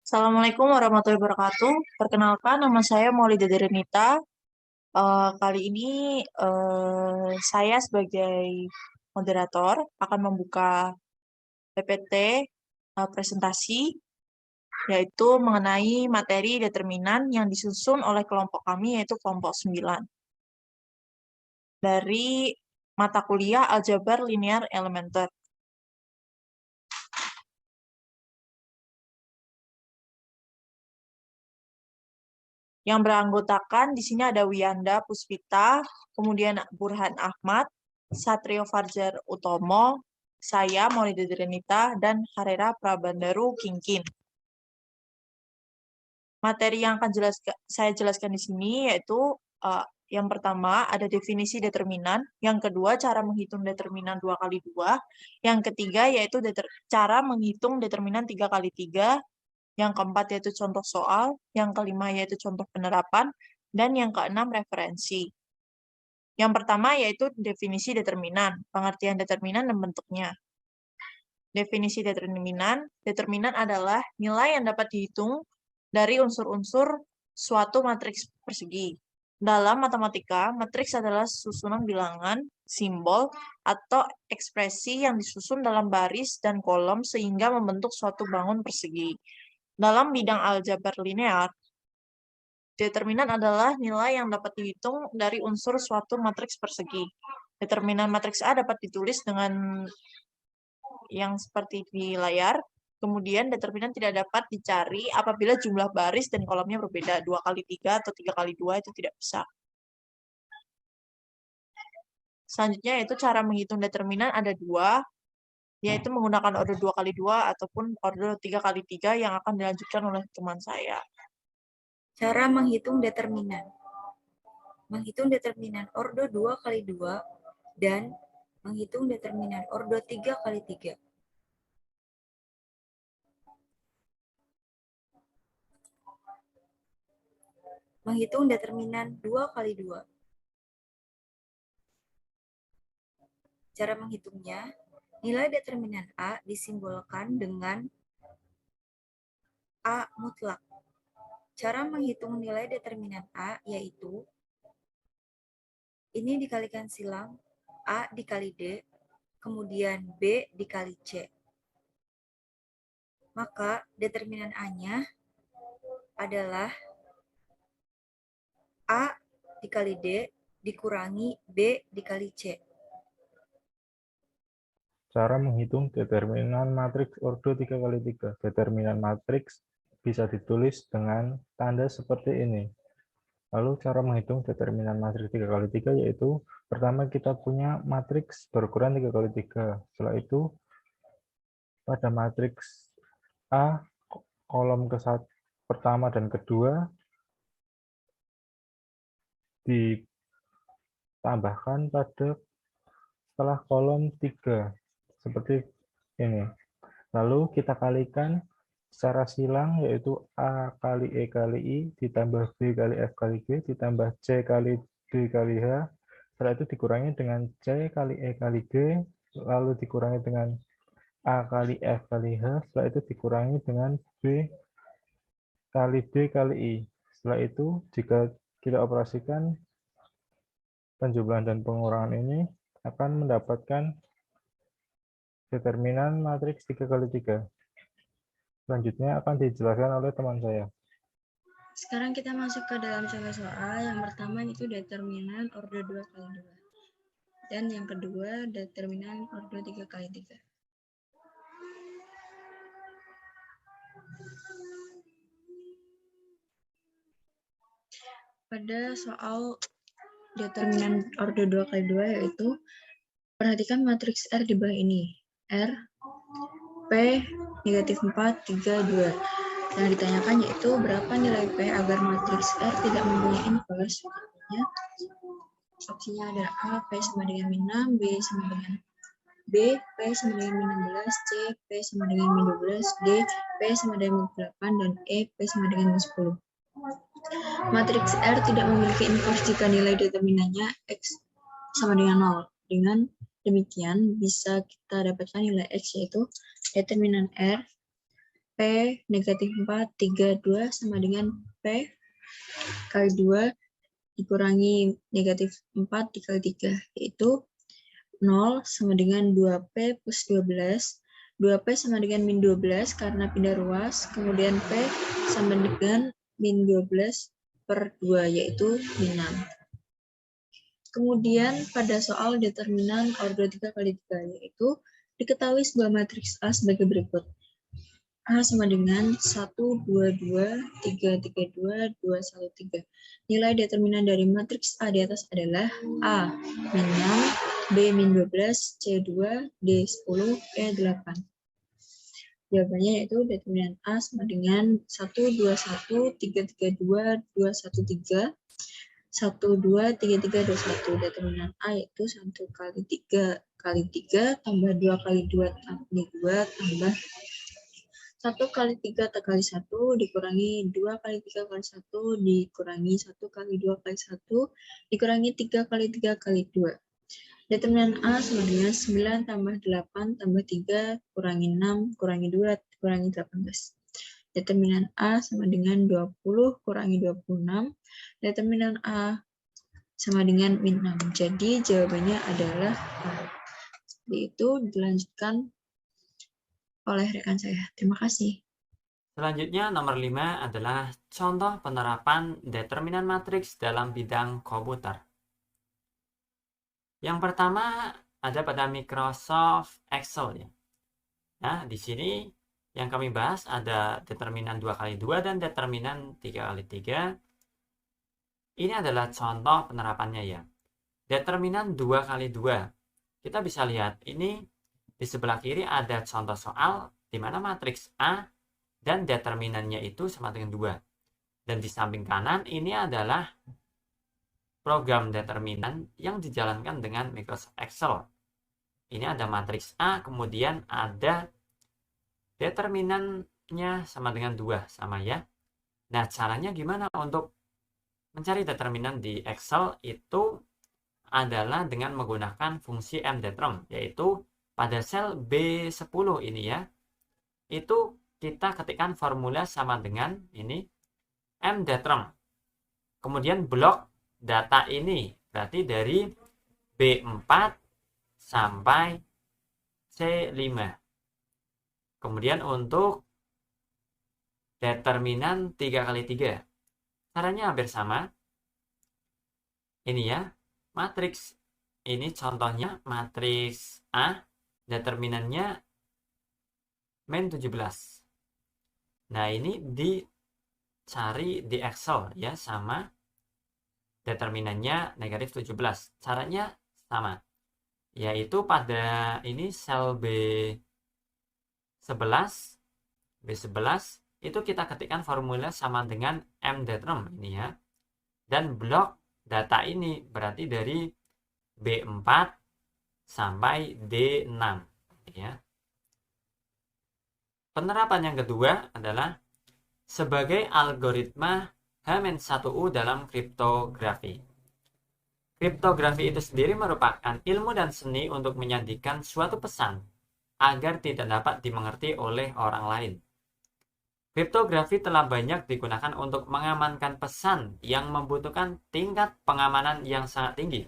Assalamualaikum warahmatullahi wabarakatuh. Perkenalkan, nama saya Maulida Derenita. Kali ini saya sebagai moderator akan membuka PPT presentasi, yaitu mengenai materi determinan yang disusun oleh kelompok kami, yaitu kelompok 9. Dari mata kuliah Aljabar Linear Elementer. Yang beranggotakan di sini ada Wiyanda Puspita, kemudian Burhan Ahmad, Satrio Fajar Utomo, saya Maulida Derenita, dan Harera Prabandaru Kingkin. Materi yang akan saya jelaskan di sini yaitu yang pertama ada definisi determinan, yang kedua cara menghitung determinan 2 kali 2, yang ketiga yaitu cara menghitung determinan 3 kali 3, yang keempat yaitu contoh soal, yang kelima yaitu contoh penerapan, dan yang keenam referensi. Yang pertama yaitu definisi determinan, pengertian determinan dan bentuknya. Definisi determinan adalah nilai yang dapat dihitung dari unsur-unsur suatu matriks persegi. Dalam matematika, matriks adalah susunan bilangan, simbol, atau ekspresi yang disusun dalam baris dan kolom sehingga membentuk suatu bangun persegi. Dalam bidang aljabar linear, determinan adalah nilai yang dapat dihitung dari unsur suatu matriks persegi. Determinan matriks A dapat ditulis dengan yang seperti di layar. Kemudian determinan tidak dapat dicari apabila jumlah baris dan kolomnya berbeda. 2 kali 3 atau 3 kali 2 itu tidak bisa. Selanjutnya yaitu cara menghitung determinan ada 2, yaitu menggunakan order 2 kali 2 ataupun order 3 kali 3 yang akan dilanjutkan oleh teman saya. Cara menghitung determinan. Menghitung determinan ordo 2 kali 2 dan menghitung determinan ordo 3 kali 3. Menghitung determinan 2 kali 2. Cara menghitungnya, nilai determinan A disimbolkan dengan A mutlak. Cara menghitung nilai determinan A yaitu ini dikalikan silang A dikali D, kemudian B dikali C. Maka determinan A-nya adalah A dikali D dikurangi B dikali C. Cara menghitung determinan matriks ordo 3 kali 3. Determinan matriks bisa ditulis dengan tanda seperti ini. Lalu cara menghitung determinan matriks 3 kali 3 yaitu pertama kita punya matriks berukuran 3 kali 3. Setelah itu pada matriks A kolom pertama dan kedua ditambahkan pada setelah kolom 3 seperti ini. Lalu kita kalikan secara silang yaitu A kali E kali I ditambah B kali F kali G ditambah C kali D kali H. Setelah itu dikurangi dengan C kali E kali G, lalu dikurangi dengan A kali F kali H, setelah itu dikurangi dengan B kali D kali I. Setelah itu jika kita operasikan penjumlahan dan pengurangan ini akan mendapatkan determinan matriks 3 kali 3. Selanjutnya akan dijelaskan oleh teman saya. Sekarang kita masuk ke dalam contoh soal. Yang pertama itu determinan ordo 2 kali 2. Dan yang kedua determinan ordo 3 kali 3. Pada soal determinan ordo 2 kali 2 yaitu perhatikan matriks R di bawah ini. R, P, negatif 4, 3, 2. Yang ditanyakan yaitu berapa nilai P agar matriks R tidak mempunyai inverse. Opsinya adalah A, P sama dengan min 6, B sama dengan B, P sama dengan min 16, C, P sama dengan min 12, D, P sama dengan min 8, dan E, P sama dengan min 10. Matriks R tidak memiliki inverse jika nilai determinannya X sama dengan 0. Dengan demikian, bisa kita dapatkan nilai X yaitu determinan R P negatif 4, 3, 2 sama dengan P kali 2 dikurangi negatif 4 dikali 3, yaitu 0 sama dengan 2P plus 12. 2P sama dengan min 12 karena pindah ruas, kemudian P sama dengan min 12 per 2, yaitu min 6. Kemudian pada soal determinan ordo 3 kali 3, yaitu diketahui sebuah matriks A sebagai berikut. A sama dengan 1, 2, 2, 3, 3, 2, 2, 1, 3. Nilai determinan dari matriks A di atas adalah A min 6, B min 12, C 2, D 10, E 8. Jawabannya yaitu determinan A sama dengan 1, 2, 1, 3, 3, 2, 2, 1, 3, 1, 2, 3, 3, 2, 1. Determinan A yaitu 1 kali 3 kali 3 tambah 2 kali 2 kali 2 tambah 1 kali 3 kali 1 dikurangi 2 kali 3 kali 1 dikurangi 1 kali 2 kali 1 dikurangi 3 kali 3 kali 2. Determinan A sama dengan 9 tambah 8 tambah 3 kurangi 6 kurangi 2 kurangi 18. Determinan A sama dengan 20 kurangi 26. Determinan A sama dengan min 6. Jadi jawabannya adalah A. Seperti itu dilanjutkan oleh rekan saya. Terima kasih. Selanjutnya nomor 5 adalah contoh penerapan determinan matriks dalam bidang komputer. Yang pertama ada pada Microsoft Excel ya. Nah, di sini yang kami bahas ada determinan 2 kali 2 dan determinan 3 kali 3. Ini adalah contoh penerapannya ya. Determinan 2 kali 2. Kita bisa lihat ini di sebelah kiri ada contoh soal di mana matriks A dan determinannya itu sama dengan 2. Dan di samping kanan ini adalah program determinan yang dijalankan dengan Microsoft Excel. Ini ada matriks A, kemudian ada determinannya sama dengan 2, sama ya. Nah, caranya gimana untuk mencari determinan di Excel itu adalah dengan menggunakan fungsi mdeterm, yaitu pada sel B10 ini ya. Itu kita ketikkan formula sama dengan ini mdeterm. Kemudian blok data ini berarti dari B4 sampai C5. Kemudian untuk determinan 3 kali 3. Caranya hampir sama. Ini ya, matriks. Ini contohnya matriks A, determinannya min 17. Nah, ini dicari di Excel ya, sama determinannya negatif 17. Caranya sama. Yaitu pada ini sel B11 itu kita ketikkan formula sama dengan mdeterm ini ya. Dan blok data ini berarti dari B4 sampai D6 ya. Penerapan yang kedua adalah sebagai algoritma H-1U dalam kriptografi. Kriptografi itu sendiri merupakan ilmu dan seni untuk menyajikan suatu pesan agar tidak dapat dimengerti oleh orang lain. Kriptografi telah banyak digunakan untuk mengamankan pesan yang membutuhkan tingkat pengamanan yang sangat tinggi.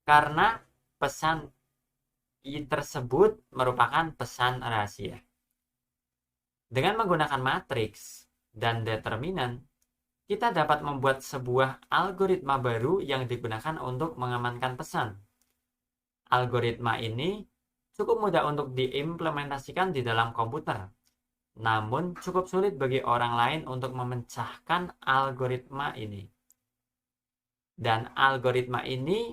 Karena pesan tersebut merupakan pesan rahasia. Dengan menggunakan matriks dan determinan, kita dapat membuat sebuah algoritma baru yang digunakan untuk mengamankan pesan. Algoritma ini cukup mudah untuk diimplementasikan di dalam komputer, namun cukup sulit bagi orang lain untuk memecahkan algoritma ini. Dan algoritma ini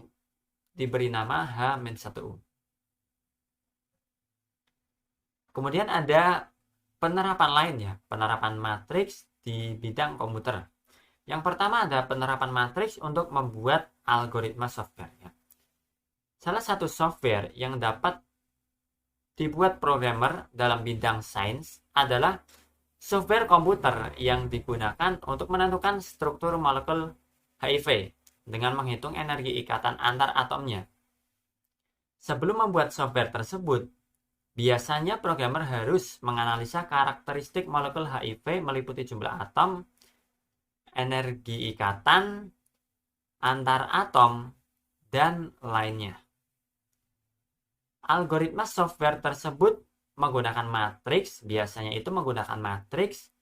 diberi nama H-1U. Kemudian ada penerapan lain ya, penerapan matriks di bidang komputer. Yang pertama ada penerapan matriks untuk membuat algoritma software ya. Salah satu software yang dapat dibuat programmer dalam bidang sains adalah software komputer yang digunakan untuk menentukan struktur molekul HIV dengan menghitung energi ikatan antar atomnya. Sebelum membuat software tersebut, Biasanya programmer harus menganalisa karakteristik molekul HIV meliputi jumlah atom, energi ikatan antar atom, dan lainnya. Algoritma software tersebut menggunakan matriks, biasanya itu menggunakan matriks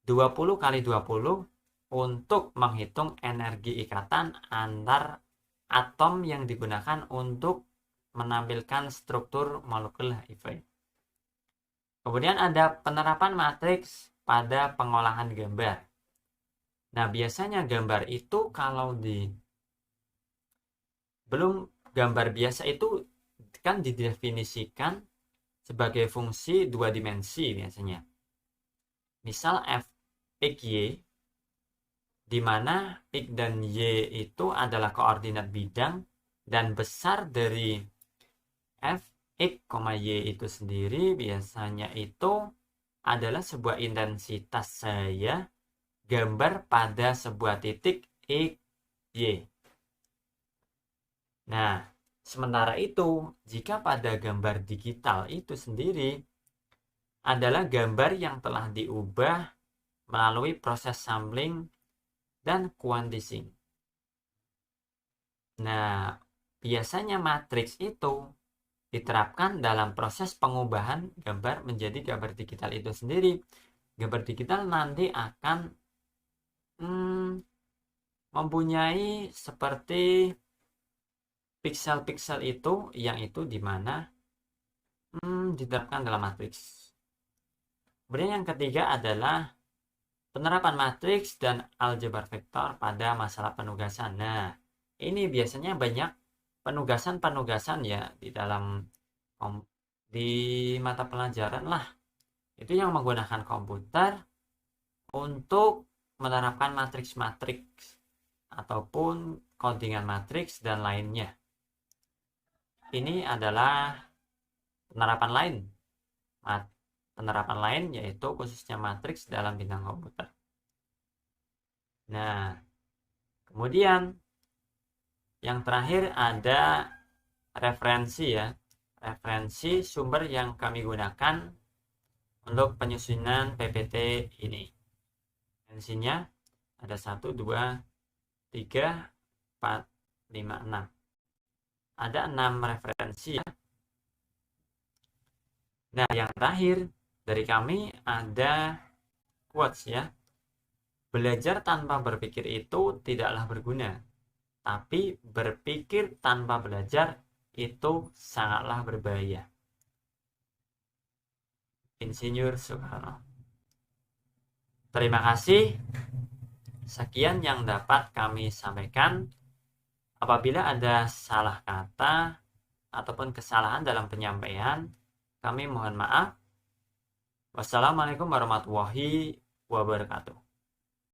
20 kali 20 untuk menghitung energi ikatan antar atom yang digunakan untuk menampilkan struktur molekul HIV. Kemudian ada penerapan matriks pada pengolahan gambar. Nah, biasanya gambar itu kalau belum gambar biasa itu kan didefinisikan sebagai fungsi dua dimensi biasanya. Misal f x y, di mana x dan y itu adalah koordinat bidang dan besar dari f x, y itu sendiri biasanya itu adalah sebuah intensitas saya gambar pada sebuah titik x, y. Nah, sementara itu, jika pada gambar digital itu sendiri adalah gambar yang telah diubah melalui proses sampling dan quantizing. Nah, biasanya matriks itu diterapkan dalam proses pengubahan gambar menjadi gambar digital itu sendiri. Gambar digital nanti akan mempunyai seperti piksel-piksel itu yang itu dimana diterapkan dalam matriks. Kemudian yang ketiga adalah penerapan matriks dan aljabar vektor pada masalah penugasan. Nah, ini biasanya banyak penugasan-penugasan ya di mata pelajaran lah. Itu yang menggunakan komputer untuk menerapkan matriks-matriks ataupun codingan matriks dan lainnya. Ini adalah penerapan lain. Penerapan lain yaitu khususnya matriks dalam bidang komputer. Nah, kemudian yang terakhir ada referensi ya. Referensi sumber yang kami gunakan untuk penyusunan PPT ini. Referensinya ada 1, 2, 3, 4, 5, 6. Ada 6 referensi ya. Nah, yang terakhir dari kami ada quotes ya. Belajar tanpa berpikir itu tidaklah berguna, tapi berpikir tanpa belajar itu sangatlah berbahaya. Insinyur Soekarno. Terima kasih. Sekian yang dapat kami sampaikan. Apabila ada salah kata ataupun kesalahan dalam penyampaian, kami mohon maaf. Wassalamualaikum warahmatullahi wabarakatuh.